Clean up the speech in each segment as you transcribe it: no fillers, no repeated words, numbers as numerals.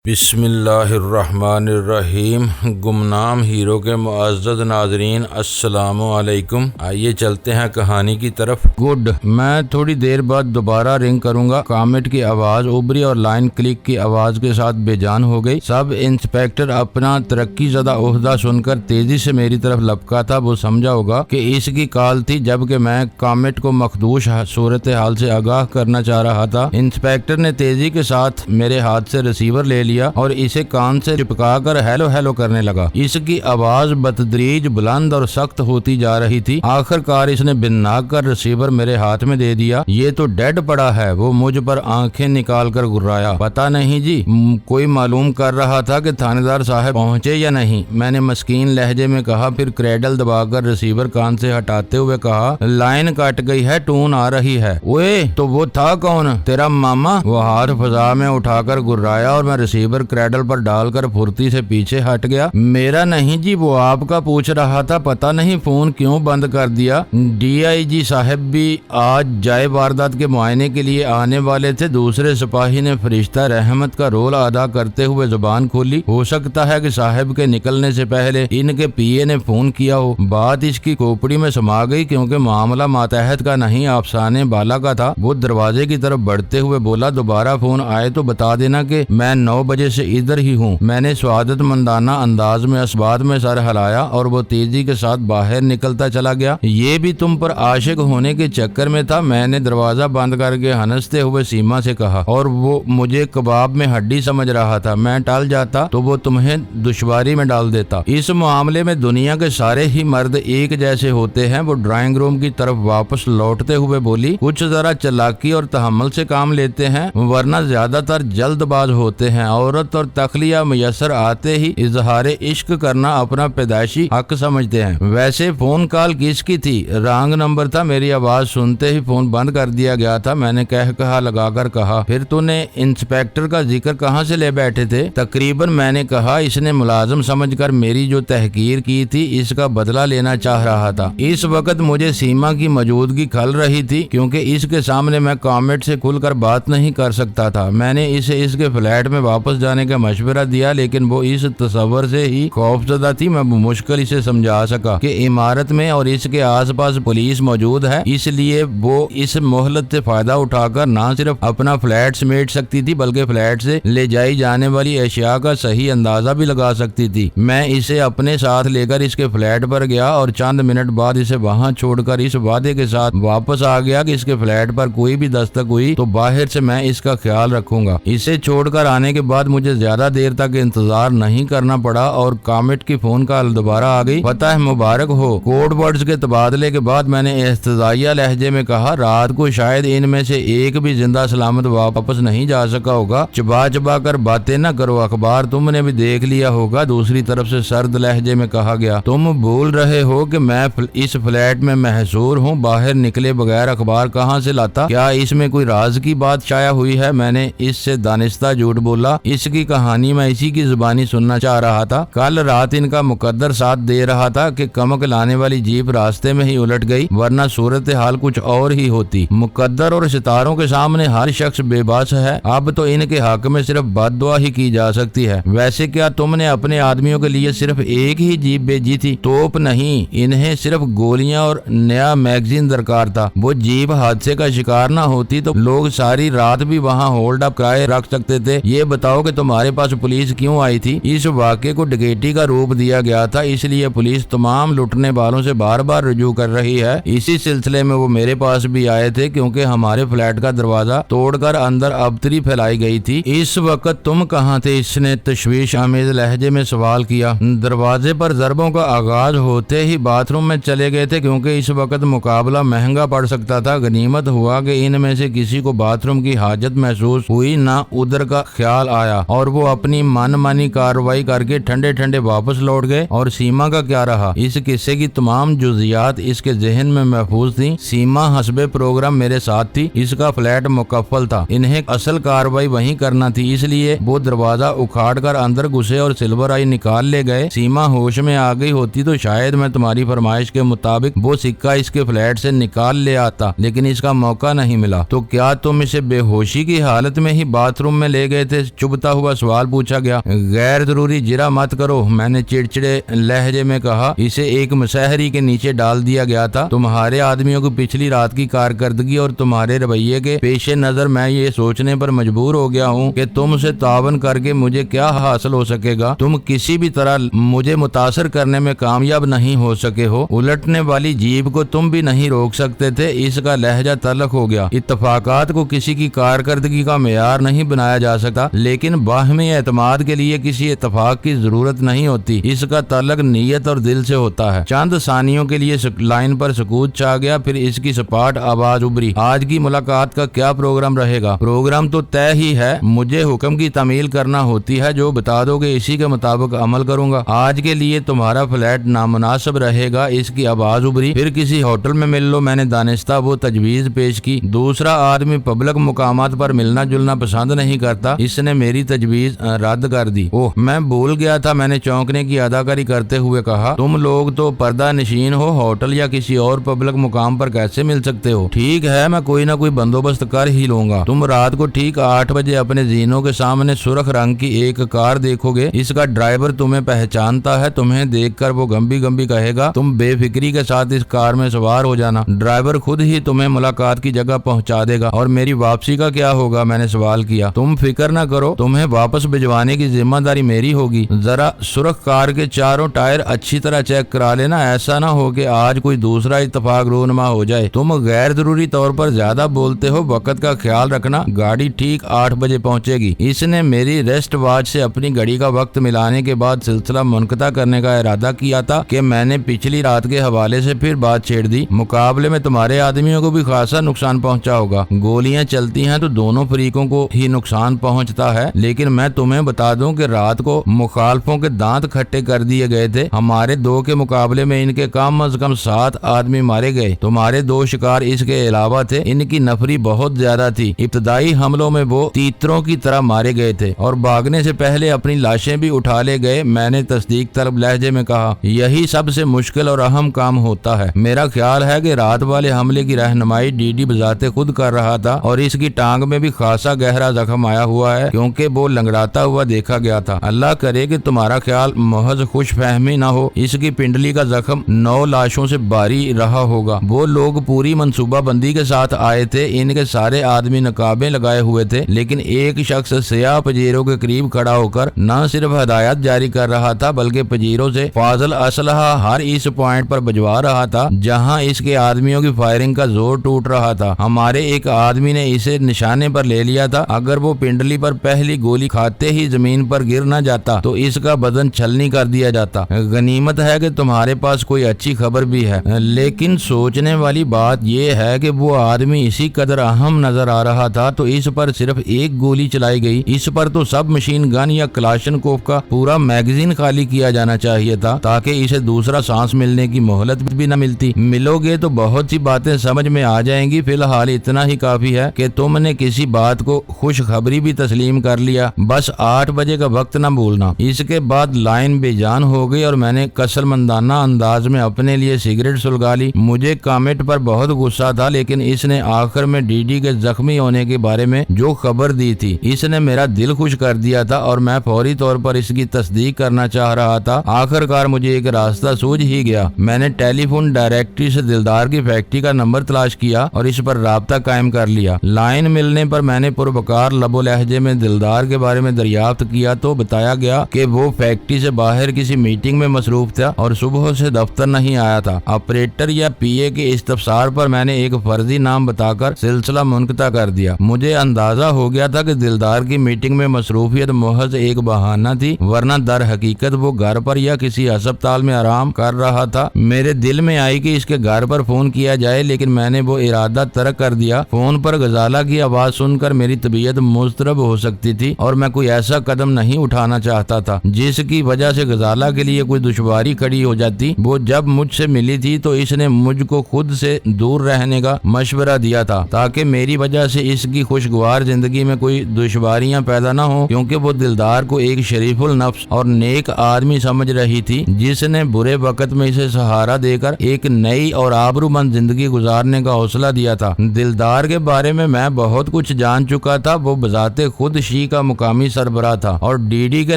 بسم اللہ الرحمن الرحیم۔ گمنام ہیرو کے معزز ناظرین السلام علیکم۔ آئیے چلتے ہیں کہانی کی طرف۔ گڈ، میں تھوڑی دیر بعد دوبارہ رنگ کروں گا۔ کامنٹ کی آواز ابری اور لائن کلک کی آواز کے ساتھ بے جان ہو گئی۔ سب انسپیکٹر اپنا ترقی زدہ عہدہ سن کر تیزی سے میری طرف لپکا تھا۔ وہ سمجھا ہوگا کہ اس کی کال تھی، جبکہ میں کامنٹ کو مخدوش صورتحال سے آگاہ کرنا چاہ رہا تھا۔ انسپیکٹر نے تیزی کے ساتھ میرے ہاتھ سے ریسیور لے لیا اور اسے کان سے چپکا کر ہیلو ہیلو کرنے لگا۔ اس کی آواز بتدریج بلند اور سخت ہوتی جا رہی تھی۔ آخر کار اس نے بن ناک کر ریسیور میرے ہاتھ میں دے دیا۔ یہ تو ڈیڈ پڑا ہے۔ وہ مجھ پر آنکھیں نکال کر گرایا۔ پتہ نہیں جی، کوئی معلوم کر رہا تھا کہ تھانے دار صاحب پہنچے یا نہیں، میں نے مسکین لہجے میں کہا۔ پھر کریڈل دبا کر ریسیور کان سے ہٹاتے ہوئے کہا، لائن کٹ گئی ہے، ٹون آ رہی ہے۔ اوئے تو وہ تھا کون؟ تیرا ماما؟ وہ ہاتھ فضا میں اٹھا کر گرایا اور میں ریسیور کریڈل پر ڈال کر پھرتی سے پیچھے ہٹ گیا۔ میرا نہیں جی، وہ آپ کا پوچھ رہا تھا۔ پتہ نہیں فون کیوں بند کر دیا۔ ڈی آئی جی صاحب بھی آج جائے واردات کے معائنے کے لیے آنے والے تھے۔ دوسرے سپاہی نے فرشتہ رحمت کا رول ادا کرتے ہوئے زبان کھولی۔ ہو سکتا ہے کہ صاحب کے نکلنے سے پہلے ان کے پی اے نے فون کیا ہو۔ بات اس کی کھوپڑی میں سما گئی، کیونکہ معاملہ ماتحت کا نہیں، افسانے بالا کا تھا۔ وہ دروازے کی طرف بڑھتے ہوئے بولا، دوبارہ فون آئے تو بتا دینا کہ میں 9 بجے سے ادھر ہی ہوں۔ میں نے سعادت مندانہ انداز میں اسبات میں سر ہلایا اور وہ تیزی کے ساتھ باہر نکلتا چلا گیا۔ یہ بھی تم پر عاشق ہونے کے چکر میں تھا، میں نے دروازہ بند کر کے ہنستے ہوئے سیما سے کہا، اور وہ مجھے کباب میں ہڈی سمجھ رہا تھا۔ میں ٹل جاتا تو وہ تمہیں دشواری میں ڈال دیتا۔ اس معاملے میں دنیا کے سارے ہی مرد ایک جیسے ہوتے ہیں۔ وہ ڈرائنگ روم کی طرف واپس لوٹتے ہوئے بولی، کچھ ذرا چلاکی اور تحمل سے کام لیتے ہیں، ورنہ زیادہ تر جلد باز ہوتے ہیں۔ عورت اور تخلیہ میسر آتے ہی اظہار عشق کرنا اپنا پیدائشی حق سمجھتے ہیں۔ ویسے فون کال کس کی تھی؟ رانگ نمبر تھا۔ میری آواز سنتے ہی فون بند کر دیا گیا تھا۔ میں نے کہا لگا کر کہا، پھر تو نے انسپیکٹر کا ذکر کہاں سے لے بیٹھے تھے؟ تقریباً میں نے کہا، اس نے ملازم سمجھ کر میری جو تحقیر کی تھی اس کا بدلہ لینا چاہ رہا تھا۔ اس وقت مجھے سیما کی موجودگی کھل رہی تھی، کیونکہ اس کے سامنے میں کامنٹ سے کھل کر بات نہیں کر سکتا تھا۔ میں نے اسے اس کے فلیٹ میں واپس جانے کا مشورہ دیا، لیکن وہ اس تصور سے ہی خوفزدہ تھی۔ میں مشکل اسے سمجھا سکا کہ عمارت میں اور اس کے آس پاس پولیس موجود ہے، اس لیے وہ اس مہلت سے فائدہ اٹھا کر نہ صرف اپنا فلیٹ سمیٹ سکتی تھی، بلکہ فلیٹ سے لے جائی جانے والی اشیاء کا صحیح اندازہ بھی لگا سکتی تھی۔ میں اسے اپنے ساتھ لے کر اس کے فلیٹ پر گیا اور چند منٹ بعد اسے وہاں چھوڑ کر اس وعدے کے ساتھ واپس آ گیا کہ اس کے فلیٹ پر کوئی بھی دستک ہوئی تو باہر سے میں اس کا خیال رکھوں گا۔ اسے چھوڑ کر آنے کے بعد مجھے زیادہ دیر تک انتظار نہیں کرنا پڑا اور کامنٹ کی فون کال دوبارہ آ گئی۔ فتح مبارک ہو۔ کوڈ ورڈز کے تبادلے کے بعد میں نے احتجاجیہ لہجے میں کہا، رات کو شاید ان میں سے ایک بھی زندہ سلامت واپس نہیں جا سکا ہوگا۔ چبا چبا کر باتیں نہ کرو، اخبار تم نے بھی دیکھ لیا ہوگا۔ دوسری طرف سے سرد لہجے میں کہا گیا، تم بھول رہے ہو کہ میں اس فلیٹ میں محصور ہوں۔ باہر نکلے بغیر اخبار کہاں سے لاتا؟ کیا اس میں کوئی راز کی بات شائع ہوئی ہے؟ میں نے اس سے دانستہ جھوٹ بولا۔ اس کی کہانی میں اسی کی زبانی سننا چاہ رہا تھا۔ کل رات ان کا مقدر ساتھ دے رہا تھا کہ کمک لانے والی جیپ راستے میں ہی الٹ گئی، ورنہ صورتحال کچھ اور ہی ہوتی۔ مقدر اور ستاروں کے سامنے ہر شخص بے بس ہے۔ اب تو ان کے حق میں صرف بد دعا ہی کی جا سکتی ہے۔ ویسے کیا تم نے اپنے آدمیوں کے لیے صرف ایک ہی جیپ بھیجی تھی؟ توپ نہیں، انہیں صرف گولیاں اور نیا میگزین درکار تھا۔ وہ جیپ حادثے کا شکار نہ ہوتی تو لوگ ساری رات بھی وہاں ہولڈ اپ کرائے رکھ سکتے تھے۔ یہ بتاؤ کہ تمہارے پاس پولیس کیوں آئی تھی؟ اس واقعے کو ڈکیتی کا روپ دیا گیا تھا، اس لیے پولیس تمام لٹنے والوں سے بار بار رجوع کر رہی ہے۔ اسی سلسلے میں وہ میرے پاس بھی آئے تھے، کیونکہ ہمارے فلیٹ کا دروازہ توڑ کر اندر ابتری پھیلائی گئی تھی۔ اس وقت تم کہاں تھے؟ اس نے تشویش آمیز لہجے میں سوال کیا۔ دروازے پر ضربوں کا آغاز ہوتے ہی باتھ روم میں چلے گئے تھے، کیونکہ اس وقت مقابلہ مہنگا پڑ سکتا تھا۔ غنیمت ہوا کہ ان میں سے کسی کو باتھ روم کی حاجت محسوس ہوئی نہ ادھر کا خیال آیا، اور وہ اپنی من مانی کارروائی کر کے ٹھنڈے ٹھنڈے واپس لوٹ گئے۔ اور سیما کا کیا رہا؟ اس قصے کی تمام جزیات اس کے ذہن میں محفوظ تھیں۔ سیما حسب پروگرام میرے ساتھ تھی، اس کا فلیٹ مکفل تھا، انہیں اصل کارروائی وہیں کرنا تھی، اس لیے وہ دروازہ اکھاڑ کر اندر گھسے اور سلور آئی نکال لے گئے۔ سیما ہوش میں آ گئی ہوتی تو شاید میں تمہاری فرمائش کے مطابق وہ سکہ اس کے فلیٹ سے نکال لے آتا، لیکن اس کا موقع نہیں ملا۔ تو کیا تم اسے بے ہوشی کی حالت میں ہی باتھ روم میں لے گئے تھے؟ چپ چبھتا ہوا سوال پوچھا گیا۔ غیر ضروری جرا مت کرو، میں نے چڑچڑے لہجے میں کہا۔ اسے ایک مسحری کے نیچے ڈال دیا گیا تھا۔ تمہارے آدمیوں کو پچھلی رات کی کارکردگی اور تمہارے رویے کے پیش نظر میں یہ سوچنے پر مجبور ہو گیا ہوں کہ تم سے تعاون کر کے مجھے کیا حاصل ہو سکے گا۔ تم کسی بھی طرح مجھے متاثر کرنے میں کامیاب نہیں ہو سکے ہو۔ الٹنے والی جیب کو تم بھی نہیں روک سکتے تھے۔ اس کا لہجہ تلخ ہو گیا۔ اتفاقات کو کسی کی کارکردگی کا معیار نہیں بنایا جا سکتا، لیکن باہمی اعتماد کے لیے کسی اتفاق کی ضرورت نہیں ہوتی، اس کا تعلق نیت اور دل سے ہوتا ہے۔ چند ثانیوں کے لیے لائن پر سکوت چھا گیا، پھر اس کی سپاٹ آواز ابھری۔ آج کی ملاقات کا کیا پروگرام رہے گا؟ پروگرام تو طے ہی ہے، مجھے حکم کی تعمیل کرنا ہوتی ہے، جو بتا دو گے اسی کے مطابق عمل کروں گا۔ آج کے لیے تمہارا فلیٹ نامناسب رہے گا، اس کی آواز ابھری۔ پھر کسی ہوٹل میں مل لو، میں نے دانستہ وہ تجویز پیش کی۔ دوسرا آدمی پبلک مقامات پر ملنا جلنا پسند نہیں کرتا، اس نے میری تجویز رد کر دی۔ اوہ، میں بھول گیا تھا، میں نے چونکنے کی اداکاری کرتے ہوئے کہا۔ تم لوگ تو پردہ نشین ہو، ہوٹل یا کسی اور پبلک مقام پر کیسے مل سکتے ہو؟ ٹھیک ہے، میں کوئی نہ کوئی بندوبست کر ہی لوں گا۔ تم رات کو ٹھیک 8 بجے اپنے زینوں کے سامنے سرخ رنگ کی ایک کار دیکھو گے۔ اس کا ڈرائیور تمہیں پہچانتا ہے، تمہیں دیکھ کر وہ گمبی گمبی کہے گا تم بے فکری کے ساتھ اس کار میں سوار ہو جانا۔ ڈرائیور خود ہی تمہیں ملاقات کی جگہ پہنچا دے گا۔ اور میری واپسی کا کیا ہوگا؟ میں نے سوال کیا۔ تم فکر نہ کرو، تمہیں واپس بھجوانے کی ذمہ داری میری ہوگی۔ ذرا سرخ کار کے چاروں ٹائر اچھی طرح چیک کرا لینا، ایسا نہ ہو کہ آج کوئی دوسرا اتفاق رونما ہو جائے۔ تم غیر ضروری طور پر زیادہ بولتے ہو، وقت کا خیال رکھنا، گاڑی ٹھیک 8 بجے پہنچے گی۔ اس نے میری ریسٹ واچ سے اپنی گھڑی کا وقت ملانے کے بعد سلسلہ منقطع کرنے کا ارادہ کیا تھا کہ میں نے پچھلی رات کے حوالے سے پھر بات چھیڑ دی۔ مقابلے میں تمہارے آدمیوں کو بھی خاصا نقصان پہنچا ہوگا۔ گولیاں چلتی ہیں تو دونوں فریقوں کو ہی نقصان پہنچتا ہے، لیکن میں تمہیں بتا دوں کہ رات کو مخالفوں کے دانت کھٹے کر دیے گئے تھے۔ ہمارے 2 کے مقابلے میں ان کے کم از کم 7 آدمی مارے گئے۔ تمہارے 2 شکار اس کے علاوہ تھے، ان کی نفری بہت زیادہ تھی۔ ابتدائی حملوں میں وہ تیتروں کی طرح مارے گئے تھے اور بھاگنے سے پہلے اپنی لاشیں بھی اٹھا لے گئے۔ میں نے تصدیق طلب لہجے میں کہا، یہی سب سے مشکل اور اہم کام ہوتا ہے۔ میرا خیال ہے کہ رات والے حملے کی رہنمائی ڈی ڈی بذات خود کر رہا تھا اور اس کی ٹانگ میں بھی خاصا گہرا زخم آیا ہوا ہے، کیونکہ وہ لنگڑاتا ہوا دیکھا گیا تھا۔ اللہ کرے کہ تمہارا خیال محض خوش فہمی نہ ہو، اس کی پنڈلی کا زخم 9 لاشوں سے باری رہا ہوگا۔ وہ لوگ پوری منصوبہ بندی کے ساتھ آئے تھے، ان کے سارے آدمی نقابیں لگائے ہوئے تھے، لیکن ایک شخص سیاہ پجیروں کے قریب کھڑا ہو کر نہ صرف ہدایت جاری کر رہا تھا بلکہ پجیروں سے فاضل اسلحہ ہر اس پوائنٹ پر بجوا رہا تھا جہاں اس کے آدمیوں کی فائرنگ کا زور ٹوٹ رہا تھا۔ ہمارے ایک آدمی نے اسے نشانے پر لے لیا تھا، اگر وہ پنڈلی پر پہلی گولی کھاتے ہی زمین پر گر نہ جاتا تو اس کا بدن چھلنی کر دیا جاتا۔ غنیمت ہے کہ تمہارے پاس کوئی اچھی خبر بھی ہے، لیکن سوچنے والی بات یہ ہے کہ وہ آدمی اسی قدر اہم نظر آ رہا تھا تو اس پر صرف ایک گولی چلائی گئی، اس پر تو سب مشین گن یا کلاشنکوف کا پورا میگزین خالی کیا جانا چاہیے تھا تاکہ اسے دوسرا سانس ملنے کی مہلت بھی نہ ملتی۔ ملو گے تو بہت سی باتیں سمجھ میں آ جائیں گی، فی الحال اتنا ہی کافی ہے کہ تم نے کسی بات کو خوشخبری بھی تسلیم کر لیا، بس 8 بجے کا وقت نہ بھولنا۔ اس کے بعد لائن بے جان ہو گئی اور میں نے کسل مندانہ انداز میں اپنے لیے سگریٹ سلگا لی۔ مجھے کامٹ پر بہت غصہ تھا، لیکن اس نے آخر میں ڈی ڈی کے زخمی ہونے کے بارے میں جو خبر دی تھی اس نے میرا دل خوش کر دیا تھا اور میں فوری طور پر اس کی تصدیق کرنا چاہ رہا تھا۔ آخر کار مجھے ایک راستہ سوجھ ہی گیا۔ میں نے ٹیلی فون ڈائریکٹری سے دلدار کی فیکٹری کا نمبر تلاش کیا اور اس پر رابطہ قائم کر لیا۔ لائن ملنے پر میں نے پروقار لب و لہجے میں دلدار کے بارے میں دریافت کیا تو بتایا گیا کہ وہ فیکٹری سے باہر کسی میٹنگ میں مصروف تھا اور صبح سے دفتر نہیں آیا تھا۔ آپریٹر یا پی اے کے استفسار پر میں نے ایک فرضی نام بتا کر سلسلہ منقطع کر دیا۔ مجھے اندازہ ہو گیا تھا کہ دلدار کی میٹنگ میں مصروفیت محض ایک بہانہ تھی، ورنہ در حقیقت وہ گھر پر یا کسی ہسپتال میں آرام کر رہا تھا۔ میرے دل میں آئی کہ اس کے گھر پر فون کیا جائے، لیکن میں نے وہ ارادہ ترک کر دیا۔ فون پر غزالہ کی آواز سن کر میری طبیعت مضطرب ہو سکتی تھی اور میں کوئی ایسا قدم نہیں اٹھانا چاہتا تھا جس کی وجہ سے غزالہ کے لیے کوئی دشواری کھڑی ہو جاتی۔ وہ جب مجھ سے ملی تھی تو اس نے مجھ کو خود سے دور رہنے کا مشورہ دیا تھا تاکہ میری وجہ سے اس کی خوشگوار زندگی میں کوئی دشواریاں پیدا نہ ہوں، کیونکہ وہ دلدار کو ایک شریف النفس اور نیک آدمی سمجھ رہی تھی جس نے برے وقت میں اسے سہارا دے کر ایک نئی اور آبرومند زندگی گزارنے کا حوصلہ دیا تھا۔ دلدار کے بارے میں بہت کچھ جان چکا تھا۔ وہ بذات خود شی شی کا مقامی سربراہ تھا اور ڈی ڈی کے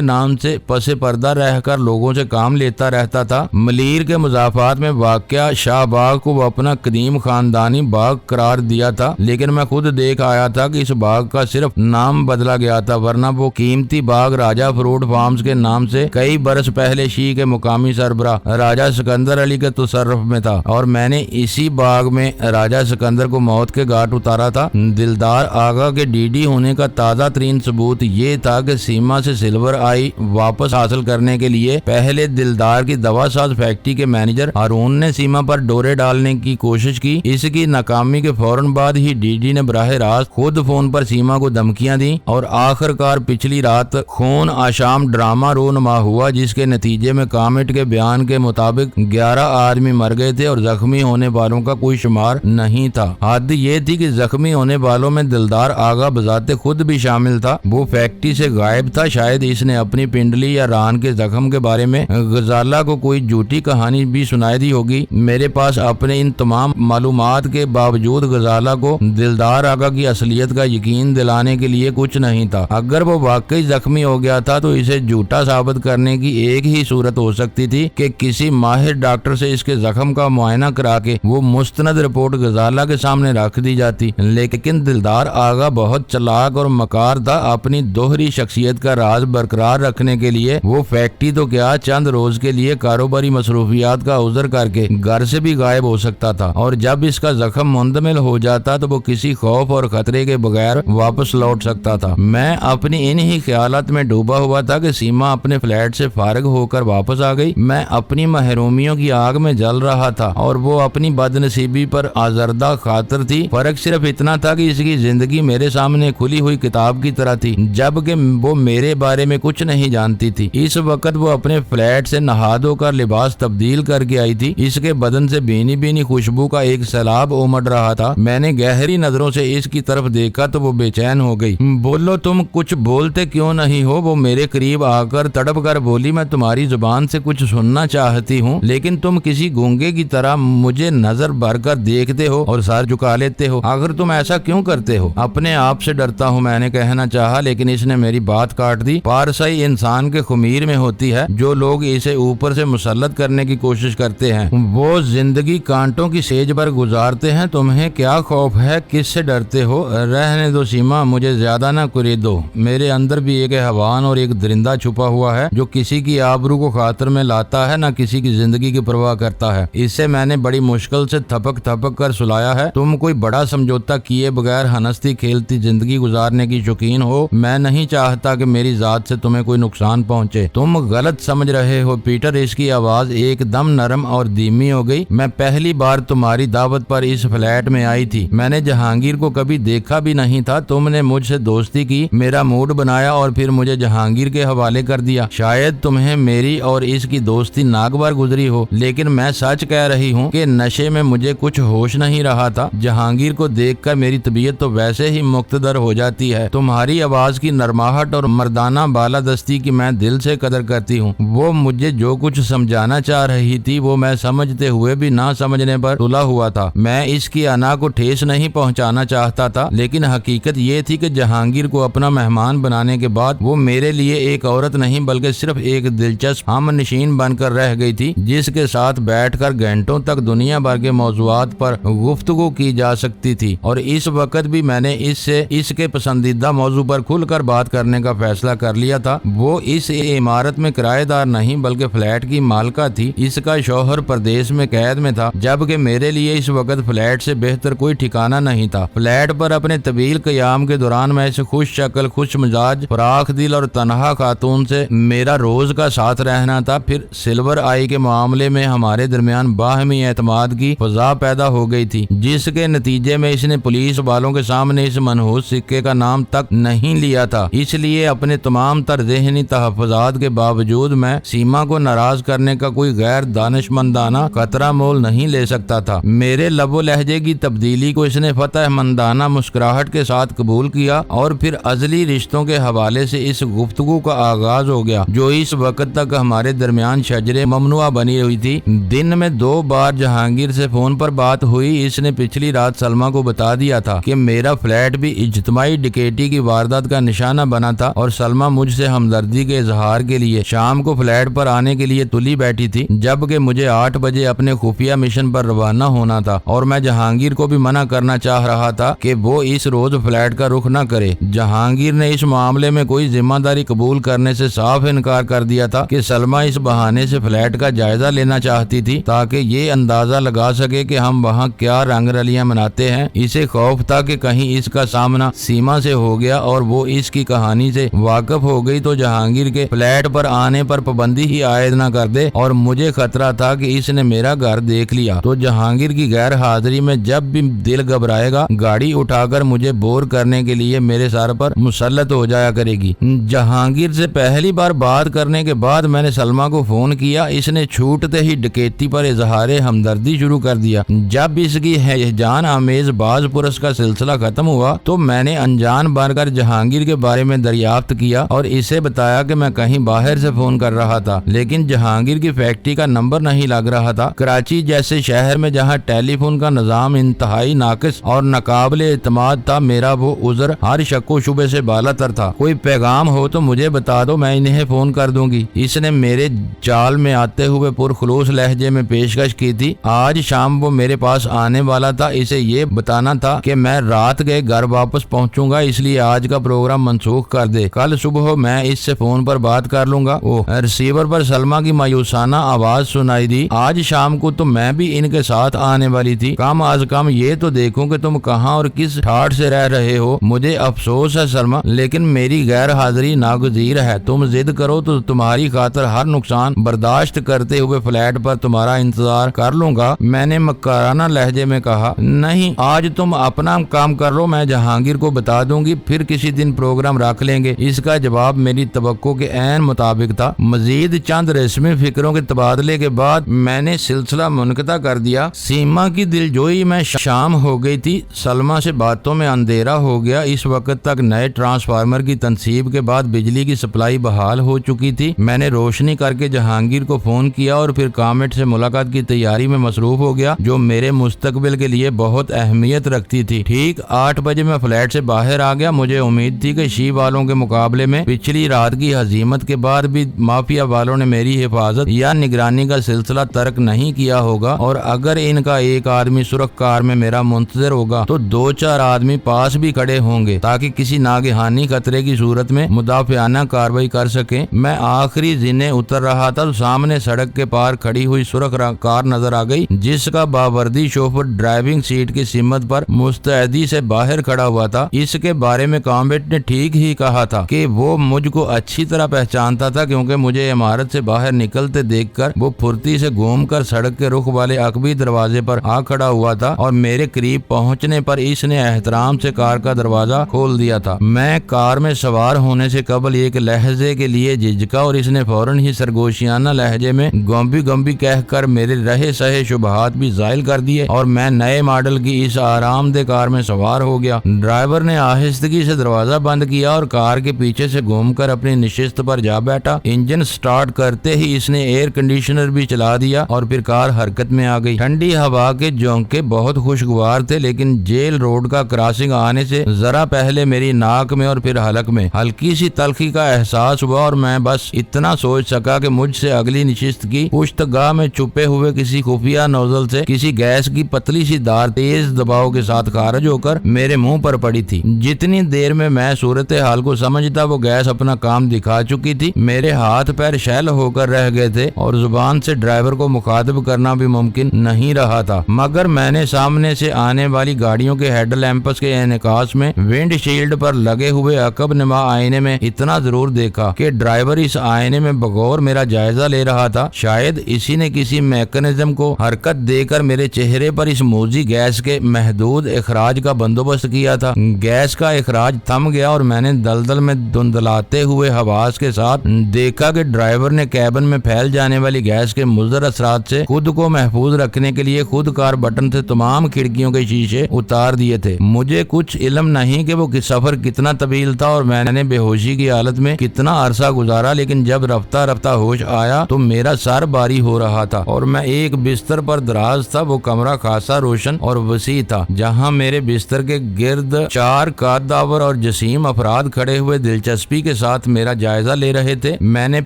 نام سے پس پردہ رہ کر لوگوں سے کام لیتا رہتا تھا۔ ملیر کے مضافات میں واقع شاہ باغ کو وہ اپنا قدیم خاندانی باغ قرار دیا تھا، لیکن میں خود دیکھ آیا تھا کہ اس باغ کا صرف نام بدلا گیا تھا، ورنہ وہ قیمتی باغ راجہ فروٹ فارمز کے نام سے کئی برس پہلے شی کے مقامی سربراہ راجہ سکندر علی کے تصرف میں تھا، اور میں نے اسی باغ میں راجہ سکندر کو موت کے گھاٹ اتارا تھا۔ دلدار آغا کے ڈی ڈی ہونے کا تازہ ترین ثبوت یہ تھا کہ سیما سے سلور آئی واپس حاصل کرنے کے لیے پہلے دلدار کی دوا ساز فیکٹری کے مینیجر ہارون نے سیما پر ڈورے ڈالنے کی کوشش کی۔ اس کی ناکامی کے فوراً بعد ہی ڈی ڈی نے براہ راست خود فون پر سیما کو دھمکیاں دیں اور آخرکار پچھلی رات خون آشام ڈرامہ رونما ہوا، جس کے نتیجے میں کامٹ کے بیان کے مطابق 11 آدمی مر گئے تھے اور زخمی ہونے والوں کا کوئی شمار نہیں تھا۔ حد یہ تھی کہ زخمی ہونے والوں میں دلدار آغا بذات خود بھی شامل تھا۔ وہ فیکٹری سے غائب تھا، شاید اس نے اپنی پنڈلی یا ران کے زخم کے بارے میں غزالہ کو کوئی جھوٹی کہانی بھی سنائی دی ہوگی۔ میرے پاس اپنے ان تمام معلومات کے باوجود غزالہ کو دلدار آغا کی اصلیت کا یقین دلانے کے لیے کچھ نہیں تھا۔ اگر وہ واقعی زخمی ہو گیا تھا تو اسے جھوٹا ثابت کرنے کی ایک ہی صورت ہو سکتی تھی کہ کسی ماہر ڈاکٹر سے اس کے زخم کا معائنہ کرا کے وہ مستند رپورٹ غزالہ کے سامنے رکھ دی جاتی، لیکن دلدار آغا بہت چلاک اور مکار تھا۔ اپنی دوہری شخصیت کا راز برقرار رکھنے کے لیے وہ فیکٹری تو کیا چند روز کے لیے کاروباری مصروفیات کا عذر کر کے گھر سے بھی غائب ہو سکتا تھا، اور جب اس کا زخم مندمل ہو جاتا تو وہ کسی خوف اور خطرے کے بغیر واپس لوٹ سکتا تھا۔ میں اپنی انہی خیالات میں ڈوبا ہوا تھا کہ سیما اپنے فلیٹ سے فارغ ہو کر واپس آ گئی۔ میں اپنی محرومیوں کی آگ میں جل رہا تھا اور وہ اپنی بد نصیبی پر آزردہ خاطر تھی۔ فرق صرف اتنا تھا کہ اس کی زندگی میرے سامنے کھلی ہوئی کتاب کی طرح تھی، جبکہ وہ میرے بارے میں کچھ نہیں جانتی تھی۔ اس وقت وہ اپنے فلیٹ سے نہا دھو کر لباس تبدیل کر کے آئی تھی۔ اس کے بدن سے بینی بینی خوشبو کا ایک سیلاب امڑ رہا تھا۔ میں نے گہری نظروں سے اس کی طرف دیکھا تو وہ بے چین ہو گئی۔ بولو، تم کچھ بولتے کیوں نہیں ہو؟ وہ میرے قریب آ کر تڑپ کر بولی، میں تمہاری زبان سے کچھ سننا چاہتی ہوں، لیکن تم کسی گونگے کی طرح مجھے نظر بھر کر دیکھتے ہو اور سر جھکا لیتے ہو۔ آخر تم ایسا کیوں کرتے ہو؟ اپنے آپ سے ڈرتا ہوں، میں نے کہنا چاہا، لیکن اس نے میری بات کاٹ دی۔ پارسائی انسان کے خمیر میں ہوتی ہے، جو لوگ اسے اوپر سے مسلط کرنے کی کوشش کرتے ہیں وہ زندگی کانٹوں کی سیج پر گزارتے ہیں۔ تمہیں کیا خوف ہے؟ کس سے ڈرتے ہو؟ رہنے دو سیما، مجھے زیادہ نہ کریدو۔ میرے اندر بھی ایک حیوان اور ایک درندہ چھپا ہوا ہے جو کسی کی آبرو کو خاطر میں لاتا ہے، نہ کسی کی زندگی کی پرواہ کرتا ہے۔ اس سے میں نے بڑی مشکل سے تھپک تھپک کر سلایا ہے۔ تم کوئی بڑا سمجھوتا کیے بغیر ہنستی کھیلتی زندگی گزارنے کی شوقین ہو۔ میں نہیں چاہتا کہ میری ذات سے تمہیں کوئی نقصان پہنچے۔ تم غلط سمجھ رہے ہو پیٹر۔ اس کی آواز ایک دم نرم اور دھیمی ہو گئی۔ میں پہلی بار تمہاری دعوت پر اس فلیٹ میں آئی تھی۔ میں نے جہانگیر کو کبھی دیکھا بھی نہیں تھا۔ تم نے مجھ سے دوستی کی، میرا موڈ بنایا اور پھر مجھے جہانگیر کے حوالے کر دیا۔ شاید تمہیں میری اور اس کی دوستی ناگوار گزری ہو، لیکن میں سچ کہہ رہی ہوں کہ نشے میں مجھے کچھ ہوش نہیں رہا تھا۔ جہانگیر کو دیکھ کر میری طبیعت تو ویسے ہی مقتدر ہو جاتی ہے۔ تمہاری آواز کی نرماہٹ اور مردانہ بالادستی کی میں دل سے قدر کرتی ہوں۔ وہ مجھے جو کچھ سمجھانا چاہ رہی تھی وہ میں سمجھتے ہوئے بھی نہ سمجھنے پر تلا ہوا تھا۔ میں اس کی انا کو ٹھیس نہیں پہنچانا چاہتا تھا، لیکن حقیقت یہ تھی کہ جہانگیر کو اپنا مہمان بنانے کے بعد وہ میرے لیے ایک عورت نہیں بلکہ صرف ایک دلچسپ ہم نشین بن کر رہ گئی تھی، جس کے ساتھ بیٹھ کر گھنٹوں تک دنیا بھر کے موضوعات پر گفتگو کی جا سکتی تھی۔ اور اس وقت بھی میں نے اس سے اس کے پسندیدہ موضوع پر کھل کر بات کرنے کا فیصلہ کر لیا تھا۔ وہ اس عمارت میں کرایہ دار نہیں بلکہ فلیٹ کی مالکہ تھی۔ اس کا شوہر پردیس میں قید میں تھا، جبکہ میرے لیے اس وقت فلیٹ سے بہتر کوئی ٹھکانہ نہیں تھا۔ فلیٹ پر اپنے طویل قیام کے دوران میں اس خوش شکل، خوش مزاج، فراخ دل اور تنہا خاتون سے میرا روز کا ساتھ رہنا تھا۔ پھر سلور آئی کے معاملے میں ہمارے درمیان باہمی اعتماد کی فضا پیدا ہو گئی تھی، جس کے نتیجے میں اس نے پولیس والوں کے سامنے اس منحوس سکے کا نام تک نہیں لیا تھا۔ اس لیے اپنے تمام تر ذہنی تحفظات کے باوجود میں سیما کو ناراض کرنے کا کوئی غیر دانشمندانہ خطرہ مول نہیں لے سکتا تھا۔ میرے لب و لہجے کی تبدیلی کو اس نے فتح مندانہ مسکراہٹ کے ساتھ قبول کیا اور پھر ازلی رشتوں کے حوالے سے اس گفتگو کا آغاز ہو گیا جو اس وقت تک ہمارے درمیان شجرے ممنوع بنی ہوئی تھی۔ دن میں 2 بار جہانگیر سے فون پر بات ہوئی۔ اس نے پچھلی رات سلمہ کو بتا دیا تھا کہ میرا فلیٹ بھی اجتماعی ڈکیٹی کی واردات واردات کا نشانہ بنا تھا اور سلمہ مجھ سے ہمدردی کے اظہار کے لیے شام کو فلیٹ پر آنے کے لیے تلی بیٹھی تھی، جبکہ مجھے 8 بجے اپنے خفیہ مشن پر روانہ ہونا تھا اور میں جہانگیر کو بھی منع کرنا چاہ رہا تھا کہ وہ اس روز فلیٹ کا رخ نہ کرے۔ جہانگیر نے اس معاملے میں کوئی ذمہ داری قبول کرنے سے صاف انکار کر دیا تھا کہ سلمہ اس بہانے سے فلیٹ کا جائزہ لینا چاہتی تھی تاکہ یہ اندازہ لگا سکے کہ ہم وہاں کیا رنگ رلیاں مناتے ہیں۔ اسے خوف تھا کہ کہیں اس کا سامنا سیما سے ہو گیا اور وہ اس کی کہانی سے واقف ہو گئی تو جہانگیر کے فلیٹ پر آنے پر پابندی ہی عائد نہ کر دے، اور مجھے خطرہ تھا کہ اس نے میرا گھر دیکھ لیا تو جہانگیر کی غیر حاضری میں جب بھی دل گھبرائے گا گاڑی اٹھا کر مجھے بور کرنے کے لیے میرے سر پر مسلط ہو جایا کرے گی۔ جہانگیر سے پہلی بار بات کرنے کے بعد میں نے سلمہ کو فون کیا۔ اس نے چھوٹتے ہی ڈکیتی پر اظہار ہمدردی شروع کر دیا۔ جب اس کی ہیجان آمیز باز پرس کا سلسلہ ختم ہوا تو میں نے انجان بن کر جہانگیر کے بارے میں دریافت کیا اور اسے بتایا کہ میں کہیں باہر سے فون کر رہا تھا، لیکن جہانگیر کی فیکٹری کا نمبر نہیں لگ رہا تھا۔ کراچی جیسے شہر میں جہاں ٹیلی فون کا نظام انتہائی ناقص اور ناقابل اعتماد تھا، میرا وہ عذر ہر شک و شبے سے بالا تر تھا۔ کوئی پیغام ہو تو مجھے بتا دو، میں انہیں فون کر دوں گی۔ اس نے میرے جال میں آتے ہوئے پرخلوص لہجے میں پیشکش کی تھی۔ آج شام وہ میرے پاس آنے والا تھا، اسے یہ بتانا تھا کہ میں رات کے گھر واپس پہنچوں گا، اس لیے آج کا پروگرام منسوخ کر دے، کل صبح میں اس سے فون پر بات کر لوں گا۔ ریسیور پر سلمہ کی مایوسانہ آواز سنائی دی۔ آج شام کو تو میں بھی ان کے ساتھ آنے والی تھی، کم از کم یہ تو دیکھوں کہ تم کہاں اور کس ٹھاٹ سے رہ رہے ہو۔ مجھے افسوس ہے سلمہ، لیکن میری غیر حاضری ناگزیر ہے۔ تم ضد کرو تو تمہاری خاطر ہر نقصان برداشت کرتے ہوئے فلیٹ پر تمہارا انتظار کر لوں گا۔ میں نے مکارانہ لہجے میں کہا، نہیں آج تم اپنا کام کر لو، میں جہانگیر کو بتا دوں گی، پھر کسی دن پروگرام رکھ لیں گے۔ اس کا جواب میری توقع کے عین مطابق تھا۔ مزید چند رسمی فکروں کے تبادلے کے بعد میں نے سلسلہ منقطع کر دیا۔ سیما کی دلجوئی میں شام ہو گئی تھی، سلمہ سے باتوں میں اندھیرا ہو گیا۔ اس وقت تک نئے ٹرانسفارمر کی تنصیب کے بعد بجلی کی سپلائی بحال ہو چکی تھی۔ میں نے روشنی کر کے جہانگیر کو فون کیا اور پھر کامٹ سے ملاقات کی تیاری میں مصروف ہو گیا، جو میرے مستقبل کے لیے بہت اہمیت رکھتی تھی۔ ٹھیک 8 بجے میں فلیٹ سے باہر آ گیا۔ مجھے امید تھی کہ شی والوں کے مقابلے میں پچھلی رات کی ہزیمت کے بعد بھی مافیا والوں نے میری حفاظت یا نگرانی کا سلسلہ ترک نہیں کیا ہوگا، اور اگر ان کا ایک آدمی سرخ کار میں میرا منتظر ہوگا تو 2-4 آدمی پاس بھی کھڑے ہوں گے تاکہ کسی ناگہانی خطرے کی صورت میں مدافعانہ کارروائی کر سکیں۔ میں آخری زینے اتر رہا تھا تو سامنے سڑک کے پار کھڑی ہوئی سرخ کار نظر آ گئی، جس کا باوردی شوفر ڈرائیونگ سیٹ کی سمت پر مستعدی سے باہر کھڑا ہوا تھا۔ اس کے بارے میں کامبٹ نے ٹھیک ہی کہا تھا کہ وہ مجھ کو اچھی طرح پہچانتا تھا، کیونکہ مجھے عمارت سے باہر نکلتے دیکھ کر وہ پھرتی سے گھوم کر سڑک کے رخ والے عقبی دروازے پر آ کھڑا ہوا تھا، اور میرے قریب پہنچنے پر اس نے احترام سے کار کا دروازہ کھول دیا تھا۔ میں کار میں سوار ہونے سے قبل ایک لہجے کے لیے جھجکا اور اس نے فوراً ہی سرگوشیانہ لہجے میں گمبی کہہ کر میرے رہے سہے شبہات بھی زائل کر دیے، اور میں نئے ماڈل کی اس آرام دہ کار میں سوار ہو گیا۔ ڈرائیور نے آہستگی سے دروازہ بند کیا اور کار کے پیچھے سے گھوم کر اپنی نشست پر جا بیٹھا۔ انجن سٹارٹ کرتے ہی اس نے ایئر کنڈیشنر بھی چلا دیا اور پھر کار حرکت میں آ گئی۔ ٹھنڈی ہوا کے جھونکے بہت خوشگوار تھے، لیکن جیل روڈ کا کراسنگ آنے سے ذرا پہلے میری ناک میں اور پھر حلق میں ہلکی سی تلخی کا احساس ہوا، اور میں بس اتنا سوچ سکا کہ مجھ سے اگلی نشست کی پشت گاہ میں چھپے ہوئے کسی خفیہ نوزل سے کسی گیس کی پتلی سی دار تیز دباؤ کے ساتھ خارج ہو کر میرے منہ پر پڑی تھی۔ جتنی دیر میں صورتحال کو سمجھتا وہ گیس اپنا کام دکھا چکی تھی۔ میرے ہاتھ پیر شیل ہو کر رہ گئے تھے اور زبان سے ڈرائیور کو مخاطب کرنا بھی ممکن نہیں رہا تھا، مگر میں نے سامنے سے آنے والی گاڑیوں کے ہیڈ لیمپس کے انعکاس میں ونڈ شیلڈ پر لگے ہوئے عقب نما آئینے میں اتنا ضرور دیکھا کہ ڈرائیور اس آئینے میں بغور میرا جائزہ لے رہا تھا۔ شاید اسی نے کسی میکانزم کو حرکت دے کر میرے چہرے پر اس موزی گیس کے محدود اخراج کا بندوبست کیا تھا۔ گیس کا اخراج تھم گیا اور میں نے دلدل میں دھندلاتے ہوئے حواس کے ساتھ دیکھا کہ ڈرائیور نے کیبن میں پھیل جانے والی گیس کے مضر اثرات سے خود کو محفوظ رکھنے کے لیے خود کار بٹن سے تمام کھڑکیوں کے شیشے اتار دیے تھے۔ مجھے کچھ علم نہیں کہ وہ سفر کتنا طویل تھا اور میں نے بے ہوشی کی حالت میں کتنا عرصہ گزارا، لیکن جب رفتہ رفتہ ہوش آیا تو میرا سر باری ہو رہا تھا اور میں ایک بستر پر دراز تھا۔ وہ کمرہ خاصا روشن اور وسیع تھا، جہاں میرے بستر کے گرد 4 قدآور اور جسیم افراد کھڑے ہوئے دلچسپی کے ساتھ میرا جائزہ لے رہے تھے، میں نے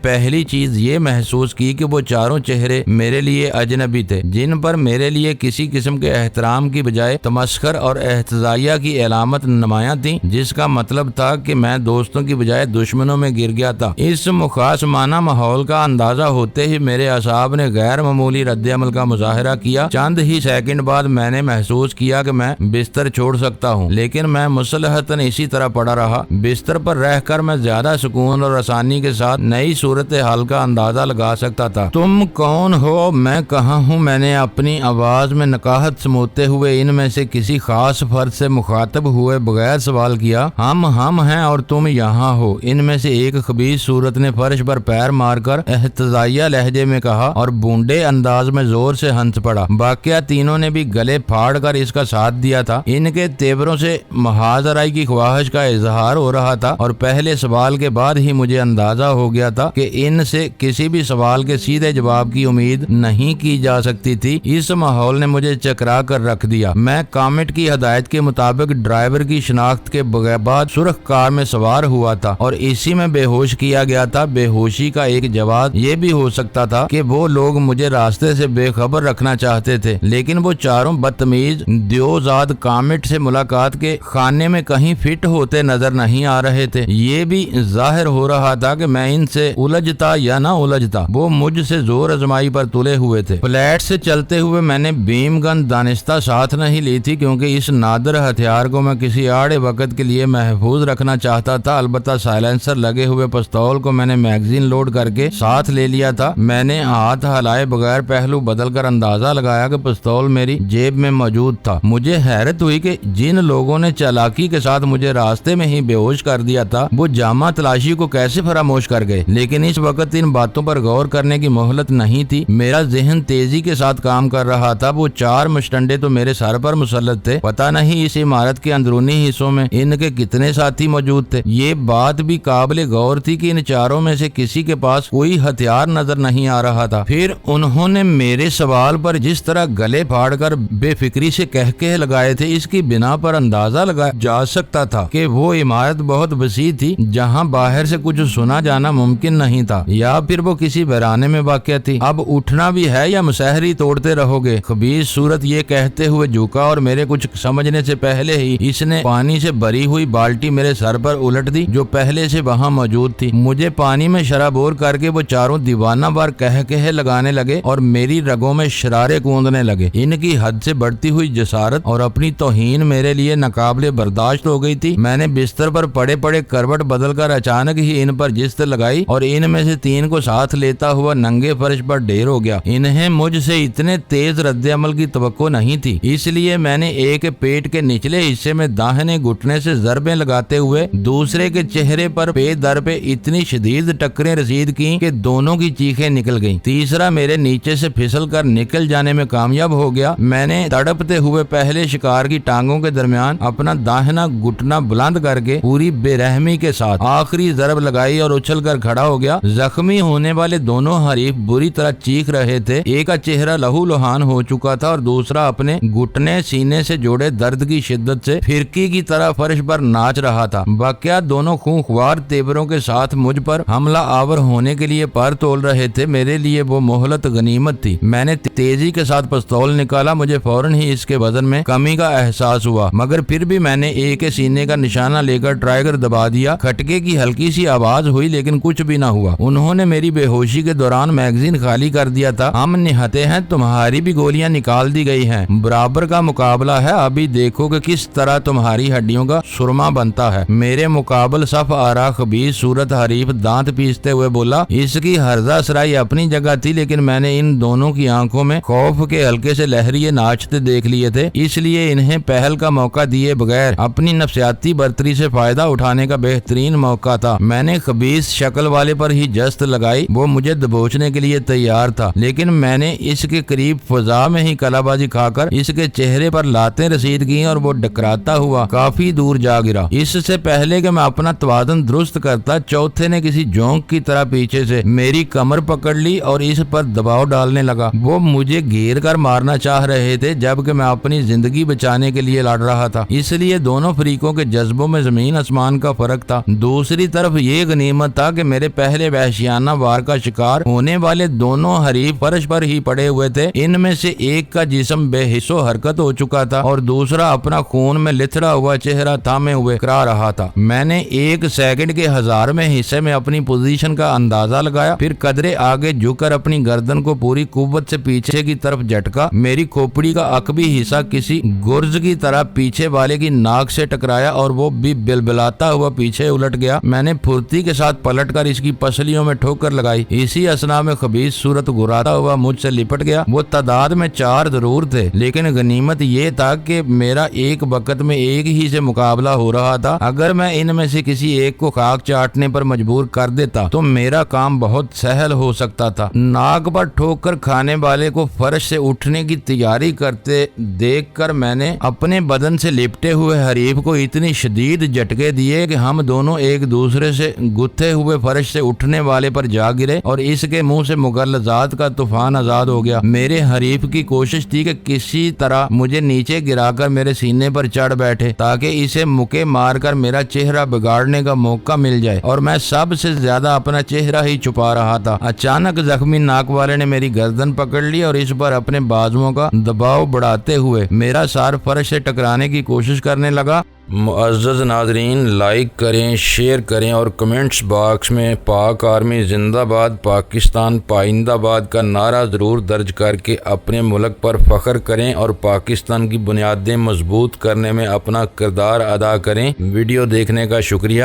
پہلی چیز یہ محسوس کی کہ وہ چاروں چہرے میرے لیے اجنبی تھے، جن پر میرے لیے کسی قسم کے احترام کی بجائے تمسخر اور احتجاجیہ کی علامت نمایاں تھی، جس کا مطلب تھا کہ میں دوستوں کی بجائے دشمنوں میں گر گیا تھا۔ اس مخاصمانہ ماحول کا اندازہ ہوتے ہی میرے اعصاب نے غیر معمولی رد عمل کا مظاہرہ کیا۔ چند ہی سیکنڈ بعد میں نے محسوس کیا کہ میں بستر چھوڑ سکتا ہوں، لیکن میں مصلحتاً اسی طرح پڑا رہا۔ بستر پر رہ کر میں زیادہ سکون اور آسانی کے ساتھ نئی صورتحال کا اندازہ لگا سکتا تھا۔ تم کون ہو؟ میں کہاں ہوں؟ میں نے اپنی آواز میں نقاہت سموتے ہوئے ان میں سے کسی خاص فرد سے مخاطب ہوئے بغیر سوال کیا۔ ہم ہیں اور تم یہاں ہو، ان میں سے ایک خبیث صورت نے فرش پر پیر مار کر احتجاجیہ لہجے میں کہا اور بونڈے انداز میں زور سے ہنس پڑا۔ باقیہ تینوں نے بھی گلے پھاڑ کر اس کا ساتھ دیا تھا۔ ان کے تیوروں سے محاذ آرائی کی خواہش کا اظہار ہو رہا تھا اور پہلے سوال کے بعد ہی مجھے اندازہ ہو گیا تھا کہ ان سے کسی بھی سوال کے سیدھے جواب کی امید نہیں کی جا سکتی تھی۔ اس ماحول نے مجھے چکرا کر رکھ دیا۔ میں کامٹ کی ہدایت کے مطابق ڈرائیور کی شناخت کے بعد سرخ کار میں سوار ہوا تھا اور اسی میں بے ہوش کیا گیا تھا۔ بے ہوشی کا ایک جواب یہ بھی ہو سکتا تھا کہ وہ لوگ مجھے راستے سے بے خبر رکھنا چاہتے تھے، لیکن وہ چاروں بدتمیز دیوزاد کامٹ سے ملاقات کے خانے میں کہیں فٹ ہوتے نظر نہیں آ رہے تھے۔ یہ بھی ظاہر ہو رہا تھا کہ میں ان سے الجھتا یا نہ الجھتا، وہ مجھ سے زور آزمائی پر تلے ہوئے تھے۔ فلیٹ سے چلتے ہوئے میں نے بیم گن دانستہ ساتھ نہیں لی تھی، کیونکہ اس نادر ہتھیار کو میں کسی آڑے وقت کے لیے محفوظ رکھنا چاہتا تھا۔ البتہ سائلنسر لگے ہوئے پستول کو میں نے میگزین لوڈ کر کے ساتھ لے لیا تھا۔ میں نے ہاتھ ہلائے بغیر پہلو بدل کر اندازہ لگایا کہ پستول میری جیب میں موجود تھا۔ مجھے حیرت ہوئی کہ جن لوگوں نے چالاکی کے ساتھ مجھے راستے میں ہی بے ہوش کر دیا تھا، وہ جامع تلاشی کو کیسے فراموش کر گئے، لیکن اس وقت ان باتوں پر غور کرنے کی مہلت نہیں تھی۔ میرا ذہن تیزی کے ساتھ کام کر رہا تھا۔ وہ چار مشٹنڈے تو میرے سر پر مسلط تھے، پتہ نہیں اس عمارت کے اندرونی حصوں میں ان کے کتنے ساتھی موجود تھے۔ یہ بات بھی قابل غور تھی کہ ان چاروں میں سے کسی کے پاس کوئی ہتھیار نظر نہیں آ رہا تھا۔ پھر انہوں نے میرے سوال پر جس طرح گلے پھاڑ کر بے فکری سے کہکہے لگائے تھے، اس کی بنا پر اندازہ لگایا جا سکتا تھا کہ وہ عمارت بہت وسیع تھی، جہاں باہر سے کچھ سنا جانا ممکن نہیں تھا، یا پھر وہ کسی ویرانے میں واقع تھی۔ اب اٹھنا بھی ہے یا مسحری توڑتے رہو گے؟ خبیث صورت یہ کہتے ہوئے جھکا اور میرے کچھ سمجھنے سے پہلے ہی اس نے پانی سے بھری ہوئی بالٹی میرے سر پر الٹ دی، جو پہلے سے وہاں موجود تھی۔ مجھے پانی میں شرابور کر کے وہ چاروں دیوانہ وار کہکہے لگانے لگے اور میری رگوں میں شرارے کوندنے لگے۔ ان کی حد سے بڑھتی ہوئی جسارت اور اپنی توہین میرے لیے ناقابل برداشت ہو گئی تھی۔ میں نے بستر پر پڑے پڑے کروٹ بدل کر اچانک ہی ان پر جست لگائی اور ان میں سے تین کو ساتھ لیتا ہوا ننگے فرش پر ڈھیر ہو گیا۔ انہیں مجھ سے اتنے تیز رد عمل کی توقع نہیں تھی، اس لیے میں نے ایک پیٹ کے نچلے حصے میں داہنے گھٹنے سے ضربیں لگاتے ہوئے دوسرے کے چہرے پر پے در پہ اتنی شدید ٹکریں رسید کی کہ دونوں کی چیخیں نکل گئیں۔ تیسرا میرے نیچے سے پھسل کر نکل جانے میں کامیاب ہو گیا۔ میں نے تڑپتے ہوئے پہلے شکار کی ٹانگوں کے درمیان اپنا داہنا گھٹنا بلند کر کے پوری بے رحمی کے ساتھ آخری ضرب لگائی اور اچھل کر کھڑا ہو گیا۔ زخمی ہونے والے دونوں حریف بری طرح چیخ رہے تھے۔ ایک کا چہرہ لہو لہان ہو چکا تھا اور دوسرا اپنے گھٹنے سینے سے جوڑے درد کی شدت سے پھرکی کی طرح فرش پر ناچ رہا تھا۔ باقیات دونوں خونخوار تیوروں کے ساتھ مجھ پر حملہ آور ہونے کے لیے پر تول رہے تھے۔ میرے لیے وہ مہلت غنیمت تھی۔ میں نے تیزی کے ساتھ پستول نکالا۔ مجھے فوراً ہی اس کے وزن میں کمی کا احساس ہوا، مگر پھر بھی میں نے ایک سینے کا نشانہ لے کر ٹرائگر دبا دیا۔ کھٹکے کی ہلکی سی آواز ہوئی، لیکن کچھ بھی نہ ہوا۔ انہوں نے میری بے ہوشی کے دوران میگزین خالی کر دیا تھا۔ ہم نہتے ہیں، تمہاری بھی گولیاں نکال دی گئی ہیں، برابر کا مقابلہ ہے، ابھی دیکھو کہ کس طرح تمہاری ہڈیوں کا سرما بنتا ہے۔ میرے مقابل صف آرا خبیث صورت حریف دانت پیستے ہوئے بولا۔ اس کی ہرزہ سرائی اپنی جگہ تھی، لیکن میں نے ان دونوں کی آنکھوں میں خوف کے ہلکے سے لہریے ناچتے دیکھ لیے تھے، اس لیے انہیں پہل کا موقع دیے بغیر اپنی نفسیاتی برتری سے فائدہ اٹھانے کا بہترین موقع تھا۔ میں نے خبیث شکل والے پر ہی جست لگائی۔ وہ مجھے دبوچنے کے لیے تیار تھا، لیکن میں نے اس کے قریب فضا میں ہی کلا بازی کھا کر اس کے چہرے پر لاتیں رسید کی اور وہ ڈکراتا ہوا کافی دور جا گرا۔ اس سے پہلے کہ میں اپنا توازن درست کرتا، چوتھے نے کسی جونک کی طرح پیچھے سے میری کمر پکڑ لی اور اس پر دباؤ ڈالنے لگا۔ وہ مجھے گھیر کر مارنا چاہ رہے تھے، جبکہ میں اپنی زندگی بچانے کے لیے لڑ رہا تھا، اس لیے دونوں فریقوں کے جذبوں میں زمین آسمان کا فرق تھا، دوسری طرف یہ غنیمت تھا کہ میرے پہلے وحشیانہ وار کا شکار ہونے والے دونوں حریف فرش پر ہی پڑے ہوئے تھے۔ ان میں سے ایک کا جسم بے حس و حرکت ہو چکا تھا اور دوسرا اپنا خون میں لتھڑا ہوا چہرہ تھامے ہوئے کرا رہا تھا۔ میں نے 1 سیکنڈ کے 1000ویں حصے میں اپنی پوزیشن کا اندازہ لگایا، پھر قدرے آگے جھک کر اپنی گردن کو پوری قوت سے پیچھے کی طرف جھٹکا۔ میری کھوپڑی کا عقبی حصہ کسی گرز کی طرح پیچھے والے کی ناک سے ٹکرایا اور وہ بھی بلبلاتا ہوا پیچھے الٹ گیا۔ میں نے پھرتی کے ساتھ پلٹ کر اس کی پسلیوں میں ٹھوکر لگائی۔ اسی اثنا میں خبیث صورت گراتا ہوا مجھ سے لپٹ گیا۔ وہ تعداد میں 4 ضرور تھے، لیکن غنیمت یہ تھا کہ میرا ایک وقت میں ایک ہی سے مقابلہ ہو رہا تھا۔ اگر میں ان میں سے کسی ایک کو خاک چاٹنے پر مجبور کر دیتا تو میرا کام بہت سہل ہو سکتا تھا۔ ناک پر ٹھوکر کھانے والے کو فرش سے اٹھنے کی تیاری کرتے دیکھ کر میں نے اپنے بدن سے لپٹے ہوئے حریف کو اتنی شدید جھٹکے دیے کہ ہم دونوں ایک دوسرے سے گتھے ہوئے فرش سے اٹھنے والے پر جا گرے اور اس کے منہ سے مغلظات کا طوفان آزاد ہو گیا۔ میرے حریف کی کوشش تھی کہ کسی طرح مجھے نیچے گرا کر میرے سینے پر چڑھ بیٹھے تاکہ اسے مکے مار کر میرا چہرہ بگاڑنے کا موقع مل جائے، اور میں سب سے زیادہ اپنا چہرہ ہی چھپا رہا تھا۔ اچانک زخمی ناک والے نے میری گردن پکڑ لی اور اس پر اپنے بازوؤں کا دباؤ بڑھاتے ہوئے میرا سر فرش سے ٹکرانے کی کوشش کرنے لگا۔ معزز ناظرین، لائک کریں، شیئر کریں اور کمنٹس باکس میں پاک آرمی زندہ باد، پاکستان پائندہ باد کا نعرہ ضرور درج کر کے اپنے ملک پر فخر کریں اور پاکستان کی بنیادیں مضبوط کرنے میں اپنا کردار ادا کریں۔ ویڈیو دیکھنے کا شکریہ۔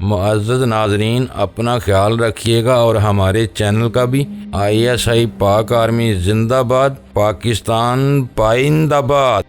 معزز ناظرین، اپنا خیال رکھیے گا اور ہمارے چینل کا بھی۔ ISI پاک آرمی زندہ باد، پاکستان پائندہ باد۔